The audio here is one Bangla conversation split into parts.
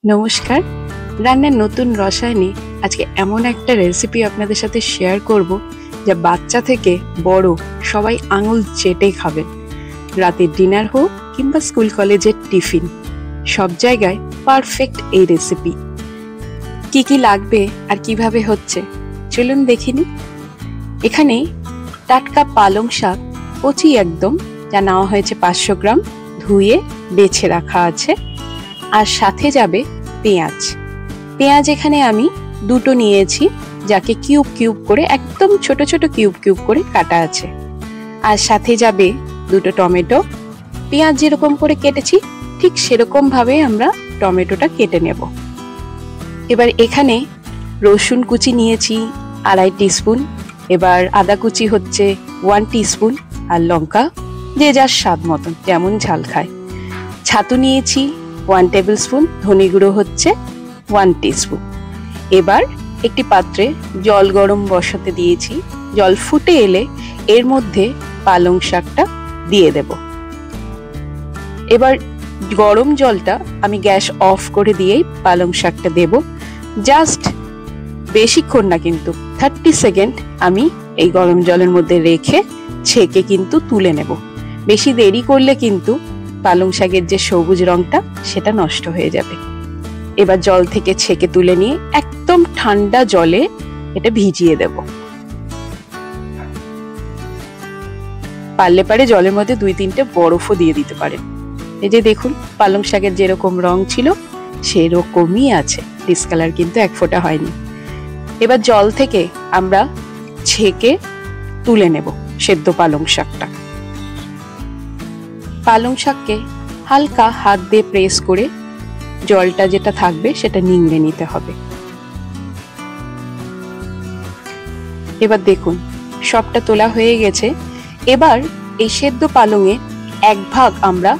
নমস্কার। রান্নার নতুন রসায়নে আজকে এমন একটা রেসিপি আপনাদের সাথে শেয়ার করব যা বাচ্চা থেকে বড় সবাই আঙুল চেটে খাবেন। রাতের ডিনার হোক কিংবা স্কুল কলেজের টিফিন, সব জায়গায় পারফেক্ট এই রেসিপি। কি কি লাগবে আর কিভাবে হচ্ছে চলুন দেখিনি। এখানে টাটকা পালং শাক কচি একদম, যা নেওয়া হয়েছে 500 গ্রাম, ধুয়ে বেছে রাখা আছে। আর সাথে যাবে পেঁয়াজ এখানে আমি দুটো নিয়েছি, যাকে কিউব কিউব করে একদম ছোট ছোট কিউব কিউব করে কাটা আছে। আর সাথে যাবে দুটো টমেটো। পেঁয়াজ যেরকম করে কেটেছি ঠিক সেরকম ভাবে আমরা টমেটোটা কেটে নেব। এবার এখানে রসুন কুচি নিয়েছি 2.5 টিস্পুন, এবার আদা কুচি হচ্ছে 1 টিস্পুন, আর লঙ্কা যে যার স্বাদ মতন যেমন ঝাল খায়। ছাতু নিয়েছি 1 টেবিল স্পুন, ধনে গুঁড়ো হচ্ছে 1 টিস্পুন। এবার একটি পাত্রে জল গরম বসাতে দিয়েছি। জল ফুটে এলে এর মধ্যে পালং শাকটা দিয়ে দেব। এবার গরম জলটা আমি গ্যাস অফ করে দিয়েই পালং শাকটা দেব। জাস্ট বেশিক্ষণ না, কিন্তু 30 সেকেন্ড আমি এই গরম জলের মধ্যে রেখে ছেঁকে কিন্তু তুলে নেব। বেশি দেরি করলে কিন্তু পালং শাকের যে সবুজ রংটা সেটা নষ্ট হয়ে যাবে। এবার জল থেকে ছেঁকে তুলে নিয়ে একদম ঠান্ডা জলে এটা ভিজিয়ে দেব। পারলে পারে জলের মধ্যে 2-3টে বরফও দিয়ে দিতে পারেন। এই যে দেখুন, পালং শাকের যেরকম রং ছিল সেরকমই আছে, ডিসকালার কিন্তু এক ফোঁটা হয়নি। এবার জল থেকে আমরা ছেঁকে তুলে নেব সেদ্ধ পালং শাকটা। পালং শাককে হালকা হাত দিয়ে প্রেস করে জলটা যেটা থাকবে সেটা নিংড়ে নিতে হবে। এবার দেখুন সবটা তোলা হয়ে গেছে। এবার এই সেদ্ধ পালংয়ে 1 ভাগ আমরা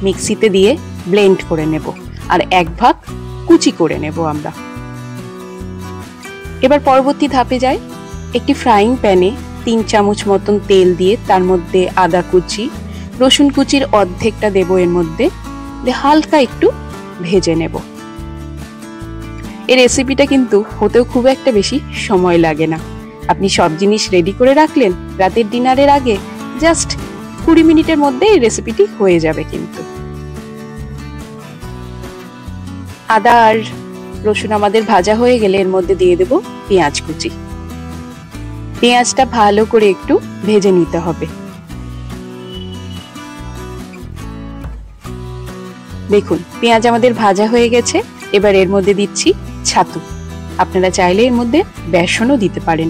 মিক্সিতে দিয়ে ব্লেন্ড করে নেব, আর 1 ভাগ কুচি করে নেব আমরা। এবার পরবর্তী ধাপে যাই। একটি ফ্রাইং প্যানে 3 চামচ মতন তেল দিয়ে তার মধ্যে আদা কুচি, রসুন কুচির অর্ধেকটা দেব এর মধ্যে, হালকা একটু ভেজে নেব। এই রেসিপিটা কিন্তু হতেও খুব একটা বেশি সময় লাগে না। আপনি সব জিনিস রেডি করে রাখলেন রাতের ডিনারের আগে, জাস্ট 20 মিনিটের মধ্যে এই রেসিপিটি হয়ে যাবে। কিন্তু আদা আর রসুন আমাদের ভাজা হয়ে গেলে এর মধ্যে দিয়ে দেব পেঁয়াজ কুচি। পেঁয়াজটা ভালো করে একটু ভেজে নিতে হবে। দেখুন পেঁয়াজ আমাদের ভাজা হয়ে গেছে। এবার এর মধ্যে দিচ্ছি ছাতু। আপনারা চাইলে এর মধ্যে বেসনও দিতে পারেন।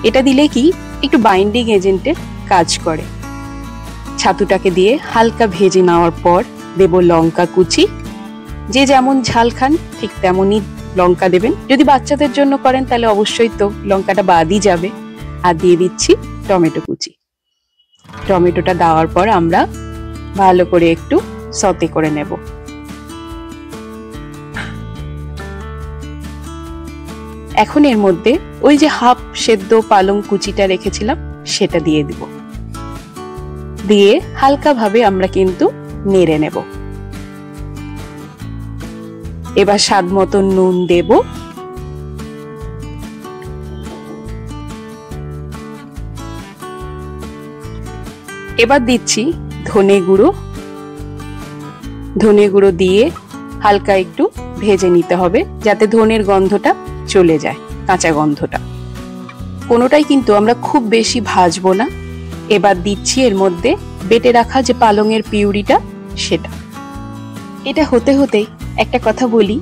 এটা দিলে কি একটু বাইন্ডিং এজেন্টের কাজ করে। ছাতুটাকে দিয়ে হালকা ভেজে নেওয়ার পর দেব লঙ্কা কুচি। যে যেমন ঝাল খান ঠিক তেমনই লঙ্কা দেবেন। যদি বাচ্চাদের জন্য করেন তাহলে অবশ্যই তো লঙ্কাটা বাদই যাবে। আর দিয়ে দিচ্ছি টমেটো কুচি। টমেটোটা দেওয়ার পর আমরা ভালো করে একটু সতে করে নেব। এখন এর মধ্যে ওই যে হাফ সেদ্ধ পালং কুচিটা রেখেছিলাম সেটা দিয়ে দিব। দিয়ে হালকা ভাবে আমরা কিন্তু নেড়ে নেব। এবার স্বাদ মতো নুন দেব। এবার দিচ্ছি ধনে গুঁড়ো। ধনে গুঁড়ো দিয়ে হালকা একটু ভেজে নিতে হবে, যাতে ধনের গন্ধটা চলে যায়, কাঁচা গন্ধটা। কোনোটাই কিন্তু আমরা খুব বেশি ভাজবো না। এবার দিচ্ছি এর মধ্যে বেটে রাখা যে পালংয়ের পিউরিটা সেটা। এটা হতে হতেই একটা কথা বলি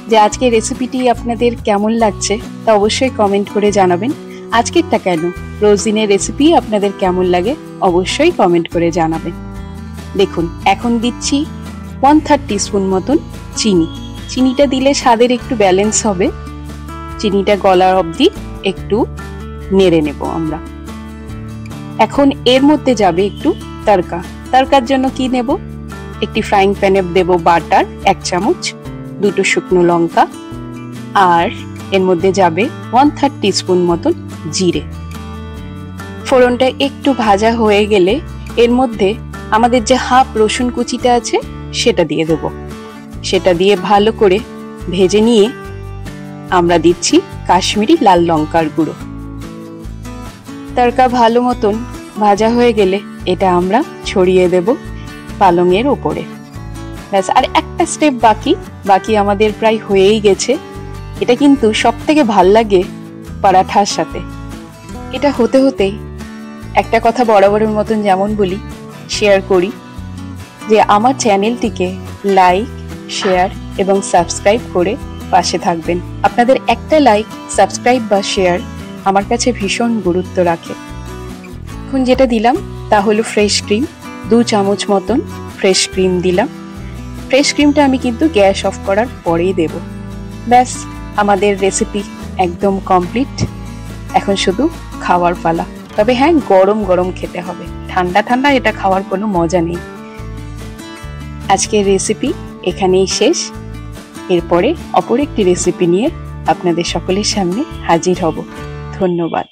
যে আজকের রেসিপিটি আপনাদের কেমন লাগছে তা অবশ্যই কমেন্ট করে জানাবেন। আজকেরটা কেন, রোজ দিনের রেসিপি আপনাদের কেমন লাগে অবশ্যই কমেন্ট করে জানাবেন। দেখুন এখন দিচ্ছি 1/3 টিস্পুন মতন চিনি। চিনিটা দিলে স্বাদের একটু ব্যালেন্স হবে। চিনিটা গলার অবধি একটু নেড়ে নেব আমরা। এখন এর মধ্যে যাবে একটু তড়কা। তড়কার জন্য কি নেব, একটি ফ্রাইং প্যানে দেব বাটার 1 চামচ, 2টো শুকনো লঙ্কা, আর এর মধ্যে যাবে 1/3 টিস্পুন মতন জিরে। ফোড়নটা একটু ভাজা হয়ে গেলে এর মধ্যে আমাদের যে হাফ রসুন কুচিটা আছে সেটা দিয়ে দেব। সেটা দিয়ে ভালো করে ভেজে নিয়ে আমরা দিচ্ছি কাশ্মীরি লাল লঙ্কার গুঁড়ো। তড়কা ভালো মতন ভাজা হয়ে গেলে এটা আমরা ছড়িয়ে দেব পালংয়ের ওপরে। ব্যাস, আর একটা স্টেপ বাকি আমাদের প্রায় হয়েই গেছে। এটা কিন্তু সব থেকে ভাল লাগে পরাঠার সাথে। এটা হতে হতেই একটা কথা বরাবরের মতন যেমন বলি, শেয়ার করি যে আমার চ্যানেলটিকে লাইক, শেয়ার এবং সাবস্ক্রাইব করে পাশে থাকবেন। আপনাদের একটা লাইক, সাবস্ক্রাইব বা শেয়ার আমার কাছে ভীষণ গুরুত্ব রাখে। এখন যেটা দিলাম তা হলো ফ্রেশ ক্রিম, 2 চামচ মতন ফ্রেশ ক্রিম দিলাম। ফ্রেশ ক্রিমটা আমি কিন্তু গ্যাস অফ করার পরেই দেব। ব্যাস, আমাদের রেসিপি একদম কমপ্লিট। এখন শুধু খাওয়ার পালা। তবে হ্যাঁ, গরম গরম খেতে হবে, ঠান্ডা ঠান্ডা এটা খাওয়ার কোনো মজা নেই। আজকের রেসিপি এখানেই শেষ। এরপরে অপর একটি রেসিপি নিয়ে আপনাদের সকলের সামনে হাজির হব। ধন্যবাদ।